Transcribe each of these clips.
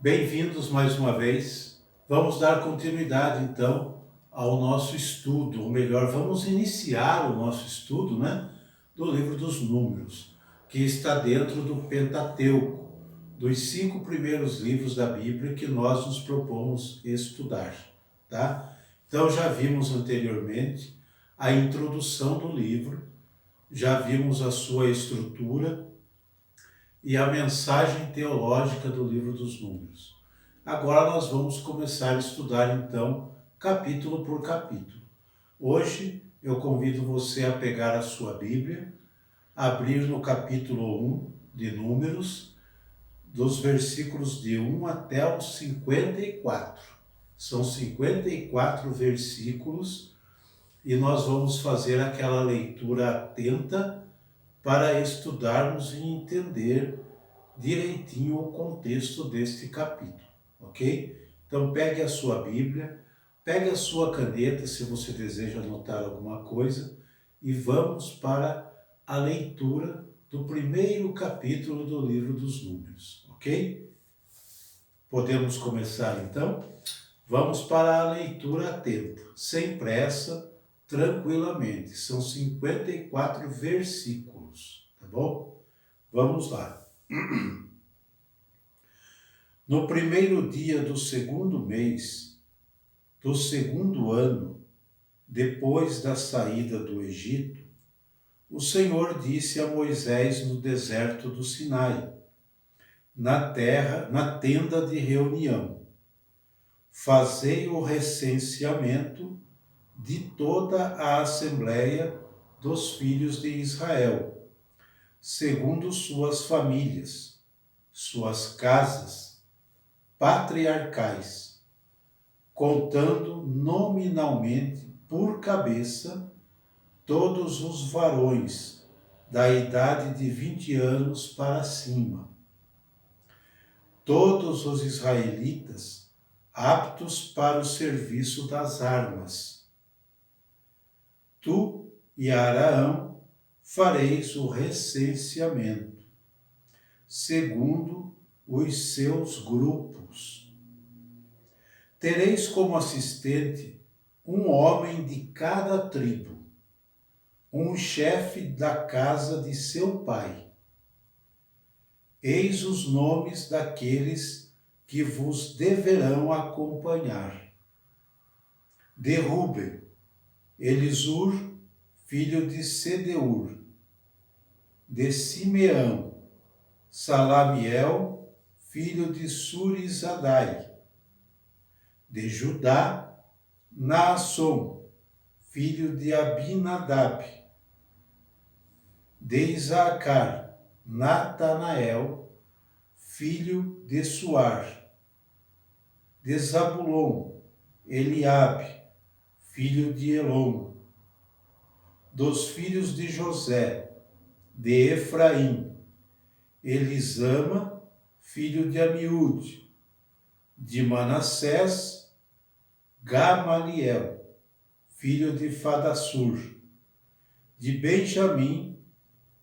Bem-vindos mais uma vez. Vamos dar continuidade então ao nosso estudo, ou melhor, vamos iniciar o nosso estudo, do livro dos Números, que está dentro do Pentateuco, dos 5 primeiros livros da Bíblia que nós nos propomos estudar, tá? Então já vimos anteriormente a introdução do livro, já vimos a sua estrutura e a mensagem teológica do livro dos Números. Agora nós vamos começar a estudar então capítulo por capítulo. Hoje eu convido você a pegar a sua Bíblia, abrir no capítulo 1 de Números, dos versículos de 1 até os 54. São 54 versículos e nós vamos fazer aquela leitura atenta para estudarmos e entender direitinho o contexto deste capítulo, ok? Então pegue a sua Bíblia, pegue a sua caneta se você deseja anotar alguma coisa e vamos para a leitura do primeiro capítulo do livro dos Números, ok? Podemos começar então? Vamos para a leitura atenta, sem pressa, tranquilamente. São 54 versículos, tá bom? Vamos lá. No primeiro dia do segundo mês, do segundo ano, depois da saída do Egito, o Senhor disse a Moisés no deserto do Sinai, na tenda de reunião: fazei o recenseamento de toda a assembleia dos filhos de Israel, segundo suas famílias, suas casas patriarcais, contando nominalmente por cabeça todos os varões da idade de 20 anos para cima, todos os israelitas aptos para o serviço das armas. Tu e Araão fareis o recenseamento, segundo os seus grupos. Tereis como assistente um homem de cada tribo, um chefe da casa de seu pai. Eis os nomes daqueles que vos deverão acompanhar: de Ruben, Elisur, filho de Sedeur; de Simeão, Salamiel, filho de Surizadai; de Judá, Naasson, filho de Abinadab; de Isacar, Natanael, filho de Suar; de Zabulon, Eliabe, filho de Elom; dos filhos de José, de Efraim, Elisama, filho de Amiúde; de Manassés, Gamaliel, filho de Fadassur; de Benjamim,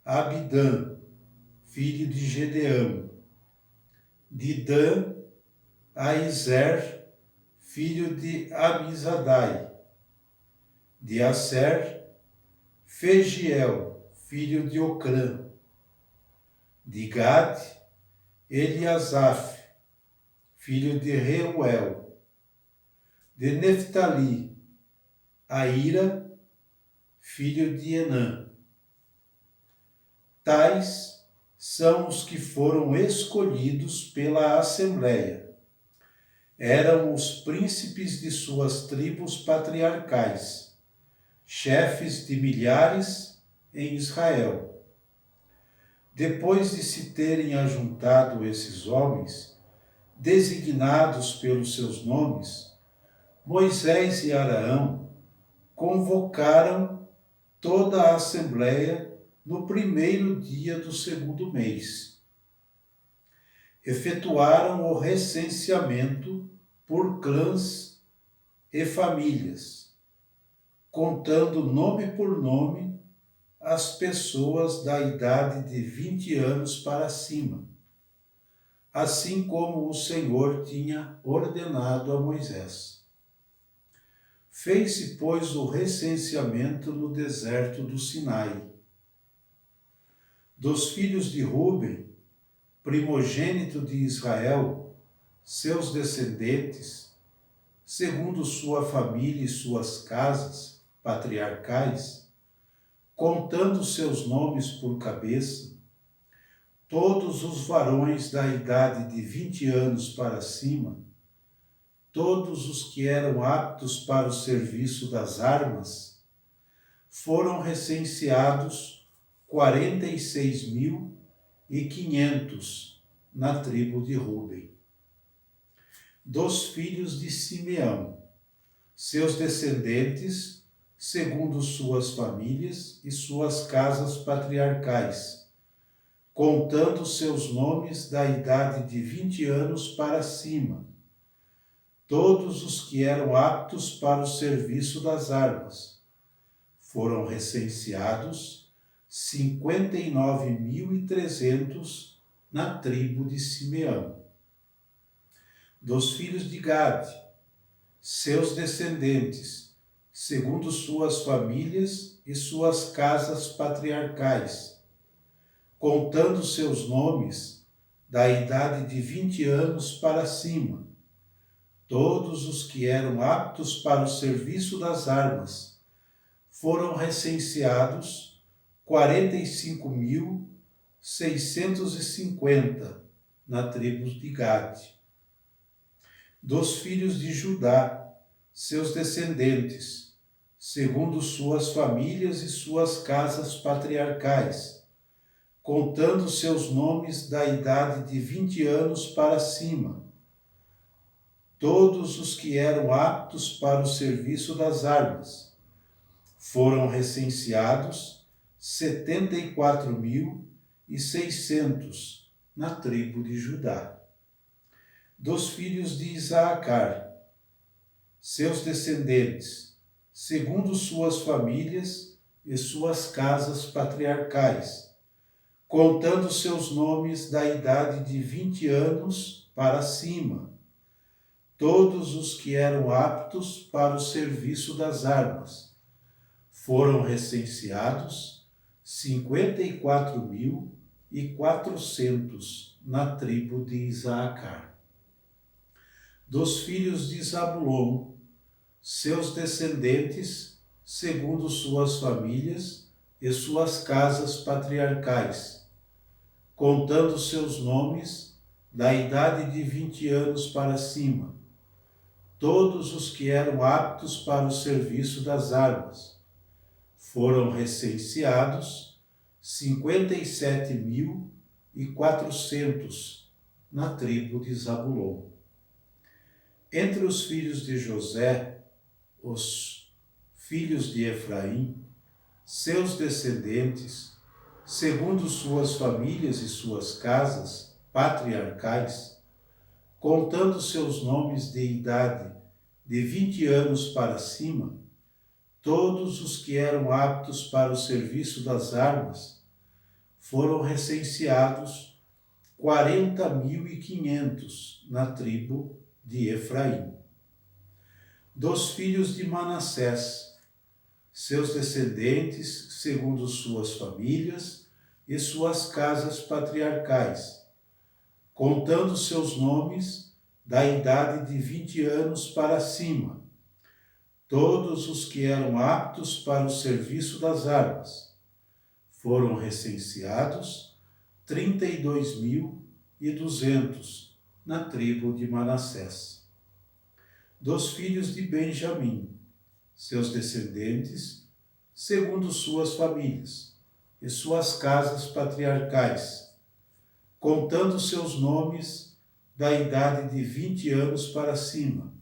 Abidã, filho de Gedeão; de Dan, Aizer, filho de Amizadai; de Asser, Fegiel, filho de Ocrã; de Gade, Eliasaf, filho de Reuel; de Neftali, Aíra, filho de Enã. Tais são os que foram escolhidos pela Assembleia. Eram os príncipes de suas tribos patriarcais, chefes de milhares em Israel. Depois de se terem ajuntado esses homens, designados pelos seus nomes, Moisés e Araão convocaram toda a Assembleia no primeiro dia do segundo mês. Efetuaram o recenseamento por clãs e famílias, contando nome por nome as pessoas da idade de 20 anos para cima, assim como o Senhor tinha ordenado a Moisés. Fez-se, pois, o recenseamento no deserto do Sinai. Dos filhos de Ruben, primogênito de Israel, seus descendentes, segundo sua família e suas casas patriarcais, contando seus nomes por cabeça, todos os varões da idade de 20 anos para cima, todos os que eram aptos para o serviço das armas, foram recenseados 46.500 na tribo de Ruben. Dos filhos de Simeão, seus descendentes, segundo suas famílias e suas casas patriarcais, contando seus nomes da idade de 20 anos para cima, todos os que eram aptos para o serviço das armas, foram recenseados 59.300 na tribo de Simeão. Dos filhos de Gade, seus descendentes, segundo suas famílias e suas casas patriarcais, contando seus nomes da idade de 20 anos para cima, todos os que eram aptos para o serviço das armas, foram recenseados 45.650 na tribo de Gade. Dos filhos de Judá, seus descendentes, segundo suas famílias e suas casas patriarcais, contando seus nomes da idade de 20 anos para cima, todos os que eram aptos para o serviço das armas, foram recenseados 74.600 na tribo de Judá. Dos filhos de Isaacar, seus descendentes, segundo suas famílias e suas casas patriarcais, contando seus nomes da idade de 20 anos para cima, todos os que eram aptos para o serviço das armas, foram recenseados 54.400 na tribo de Isaacar. Dos filhos de Zabulon, seus descendentes, segundo suas famílias e suas casas patriarcais, contando seus nomes da idade de 20 anos para cima, todos os que eram aptos para o serviço das armas, foram recenseados 57.400 na tribo de Zabulon. Entre os filhos de José, os filhos de Efraim, seus descendentes, segundo suas famílias e suas casas patriarcais, contando seus nomes de idade de 20 anos para cima, todos os que eram aptos para o serviço das armas, foram recenseados 40.500 na tribo de Efraim. Dos filhos de Manassés, seus descendentes, segundo suas famílias e suas casas patriarcais, contando seus nomes da idade de 20 anos para cima, todos os que eram aptos para o serviço das armas, foram recenseados 32.200 na tribo de Manassés. Dos filhos de Benjamim, seus descendentes, segundo suas famílias e suas casas patriarcais, contando seus nomes da idade de 20 anos para cima,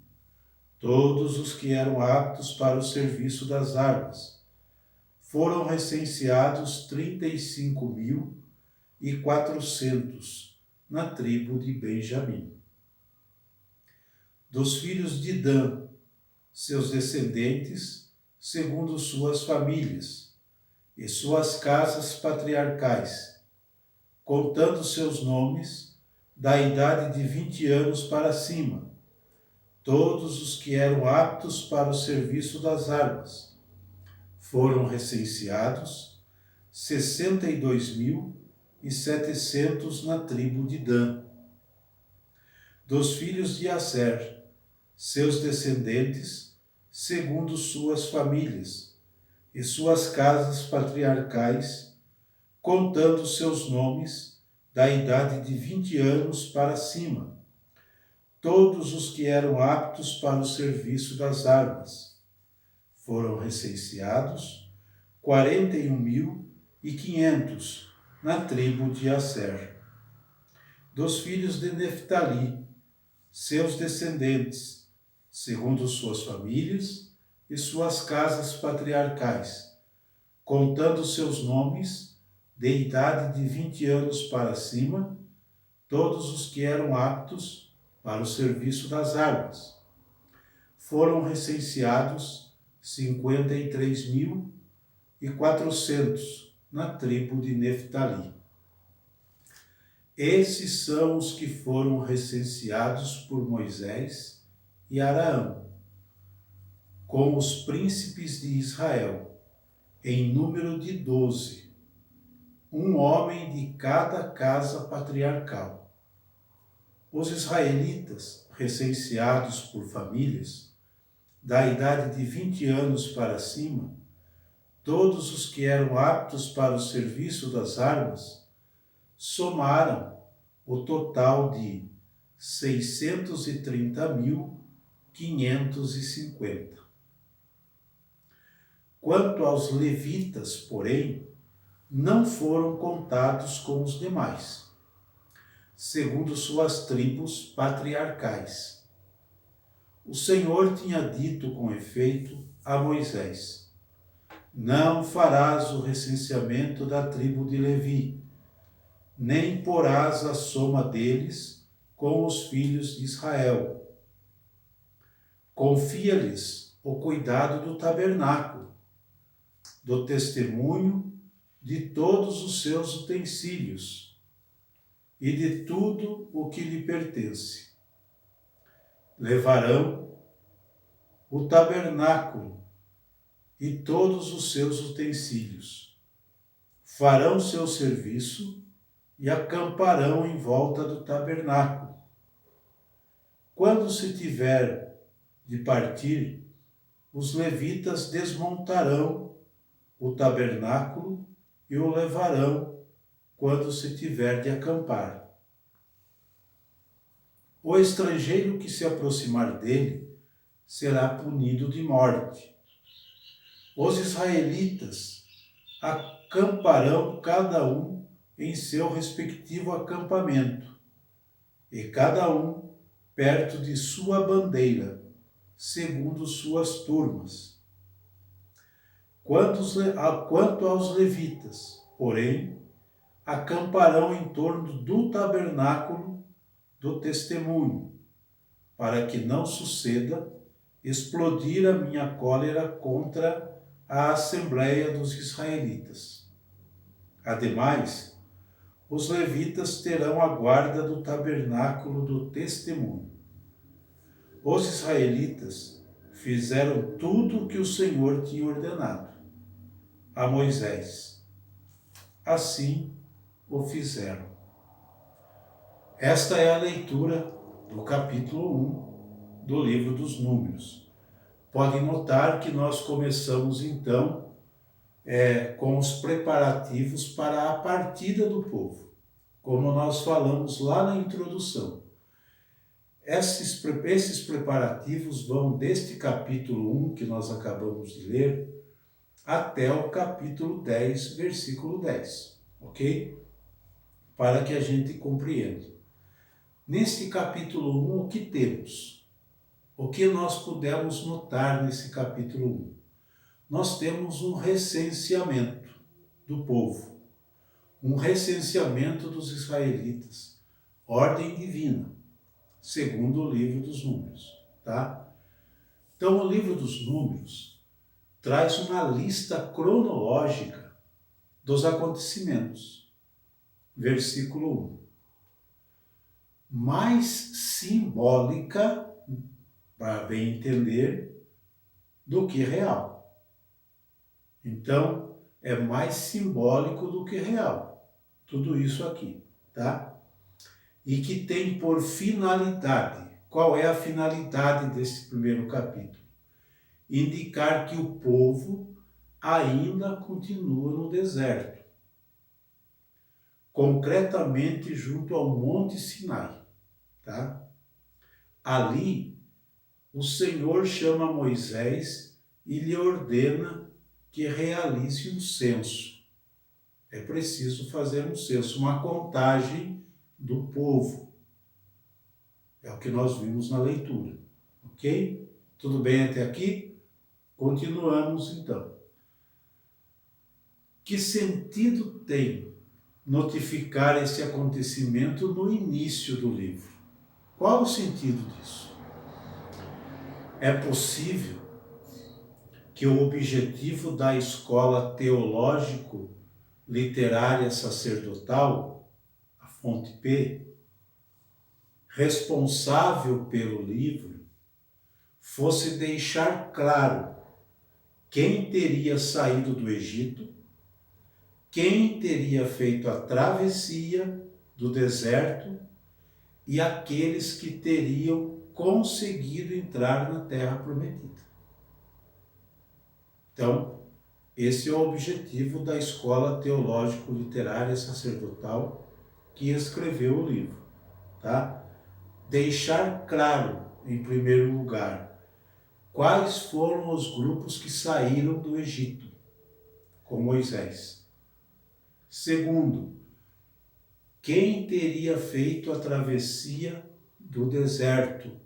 todos os que eram aptos para o serviço das armas, foram recenseados 35.400 na tribo de Benjamim. Dos filhos de Dan, seus descendentes, segundo suas famílias e suas casas patriarcais, contando seus nomes da idade de 20 anos para cima, todos os que eram aptos para o serviço das armas. Foram recenseados 62.700 na tribo de Dan. Dos filhos de Aser, seus descendentes, segundo suas famílias e suas casas patriarcais, contando seus nomes, da idade de 20 anos para cima, todos os que eram aptos para o serviço das armas. Foram recenseados 41.500 na tribo de Aser. Dos filhos de Neftali, seus descendentes, segundo suas famílias e suas casas patriarcais, contando seus nomes, de idade de 20 anos para cima, todos os que eram aptos para o serviço das armas. Foram recenseados 53.400 na tribo de Neftali. Esses são os que foram recenseados por Moisés e Araão, com os príncipes de Israel, em número de 12, um homem de cada casa patriarcal. Os israelitas, recenseados por famílias, da idade de 20 anos para cima, todos os que eram aptos para o serviço das armas, somaram o total de 630.550. Quanto aos levitas, porém, não foram contados com os demais, segundo suas tribos patriarcais. O Senhor tinha dito com efeito a Moisés: não farás o recenseamento da tribo de Levi, nem porás a soma deles com os filhos de Israel. Confia-lhes o cuidado do tabernáculo, do testemunho, de todos os seus utensílios e de tudo o que lhe pertence. Levarão o tabernáculo e todos os seus utensílios. Farão seu serviço e acamparão em volta do tabernáculo. Quando se tiver de partir, os levitas desmontarão o tabernáculo e o levarão quando se tiver de acampar. O estrangeiro que se aproximar dele será punido de morte. Os israelitas acamparão cada um em seu respectivo acampamento, e cada um perto de sua bandeira, segundo suas turmas. Quanto aos levitas, porém, acamparão em torno do tabernáculo do testemunho, para que não suceda explodir a minha cólera contra a Assembleia dos Israelitas. Ademais, os levitas terão a guarda do tabernáculo do testemunho. Os israelitas fizeram tudo o que o Senhor tinha ordenado a Moisés. Assim o fizeram. Esta é a leitura do capítulo 1 do livro dos Números. Podem notar que nós começamos então com os preparativos para a partida do povo, como nós falamos lá na introdução. Esses preparativos vão deste capítulo 1, que nós acabamos de ler, até o capítulo 10, versículo 10, ok? Para que a gente compreenda. Neste capítulo 1, o que temos? O que nós pudemos notar nesse capítulo 1? Nós temos um recenseamento do povo, um recenseamento dos israelitas, ordem divina, segundo o livro dos Números, tá? Então, o livro dos Números traz uma lista cronológica dos acontecimentos. Versículo 1. mais simbólica, para bem entender, do que real. Então, é mais simbólico do que real. Tudo isso aqui, tá? E que tem por finalidade. Qual é a finalidade desse primeiro capítulo? Indicar que o povo ainda continua no deserto, concretamente junto ao Monte Sinai, tá? Ali, o Senhor chama Moisés e lhe ordena que realize um censo. É preciso fazer um censo, uma contagem do povo. É o que nós vimos na leitura, ok? Tudo bem até aqui? Continuamos então. Que sentido tem notificar esse acontecimento no início do livro? Qual o sentido disso? É possível que o objetivo da escola teológico-literária sacerdotal, a Fonte P, responsável pelo livro, fosse deixar claro quem teria saído do Egito, quem teria feito a travessia do deserto e aqueles que teriam conseguido entrar na Terra Prometida. Então, esse é o objetivo da Escola Teológico-Literária Sacerdotal que escreveu o livro, tá? Deixar claro, em primeiro lugar, quais foram os grupos que saíram do Egito com Moisés. Segundo, quem teria feito a travessia do deserto.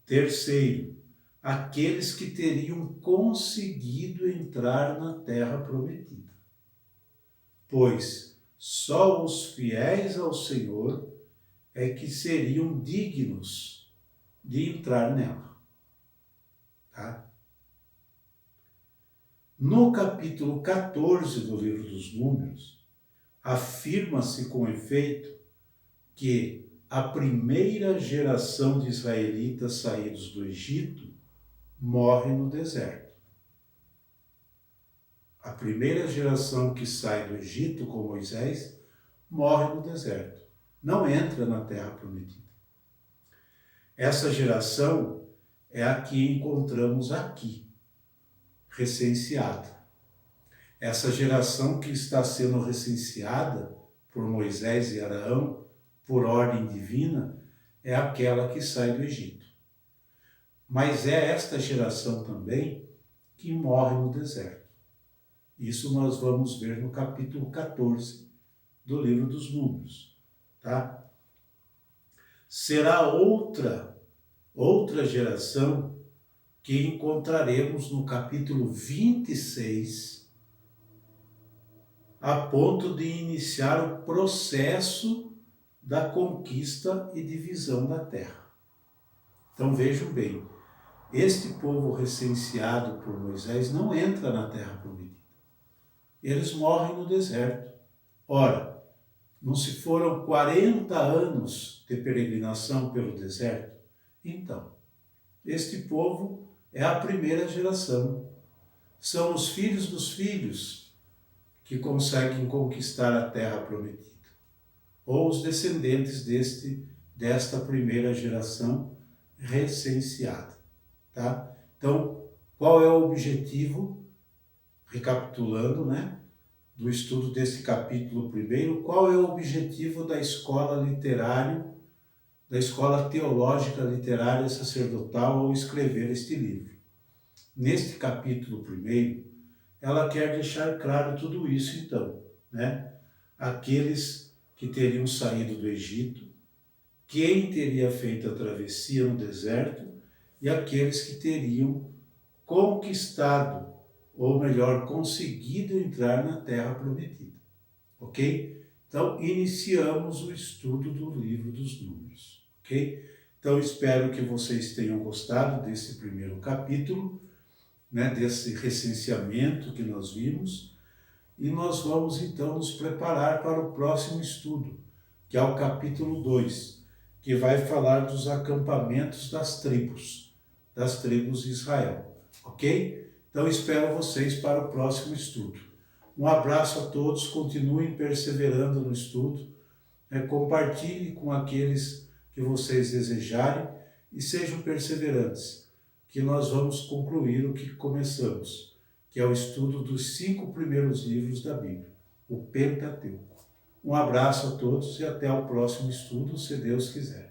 Terceiro, aqueles que teriam conseguido entrar na Terra Prometida. Pois só os fiéis ao Senhor é que seriam dignos de entrar nela. Tá? No capítulo 14 do livro dos Números, afirma-se com efeito que a primeira geração de israelitas saídos do Egito morre no deserto. A primeira geração que sai do Egito com Moisés morre no deserto. Não entra na Terra Prometida. Essa geração é a que encontramos aqui, recenseada. Essa geração que está sendo recenseada por Moisés e Arão, por ordem divina, é aquela que sai do Egito. Mas é esta geração também que morre no deserto. Isso nós vamos ver no capítulo 14 do livro dos Números, tá? Será outra geração que encontraremos no capítulo 26, a ponto de iniciar o processo da conquista e divisão da terra. Então vejam bem, este povo recenseado por Moisés não entra na Terra Prometida. Eles morrem no deserto. Ora, não se foram 40 anos de peregrinação pelo deserto? Então, este povo é a primeira geração. São os filhos dos filhos que conseguem conquistar a Terra Prometida. Ou os descendentes desta primeira geração recenseada. Tá? Então, qual é o objetivo, recapitulando, né, do estudo desse capítulo primeiro, qual é o objetivo da escola literária, da escola teológica literária sacerdotal ao escrever este livro? Neste capítulo primeiro, ela quer deixar claro tudo isso, então, né? Aqueles que teriam saído do Egito, quem teria feito a travessia no deserto e aqueles que teriam conquistado, ou melhor, conseguido entrar na Terra Prometida. Ok? Então, iniciamos o estudo do livro dos Números. Ok? Então, espero que vocês tenham gostado desse primeiro capítulo, né, desse recenseamento que nós vimos, e nós vamos então nos preparar para o próximo estudo, que é o capítulo 2, que vai falar dos acampamentos das tribos de Israel, ok? Então espero vocês para o próximo estudo. Um abraço a todos, continuem perseverando no estudo, compartilhe com aqueles que vocês desejarem e sejam perseverantes, que nós vamos concluir o que começamos, que é o estudo dos 5 primeiros livros da Bíblia, o Pentateuco. Um abraço a todos e até o próximo estudo, se Deus quiser.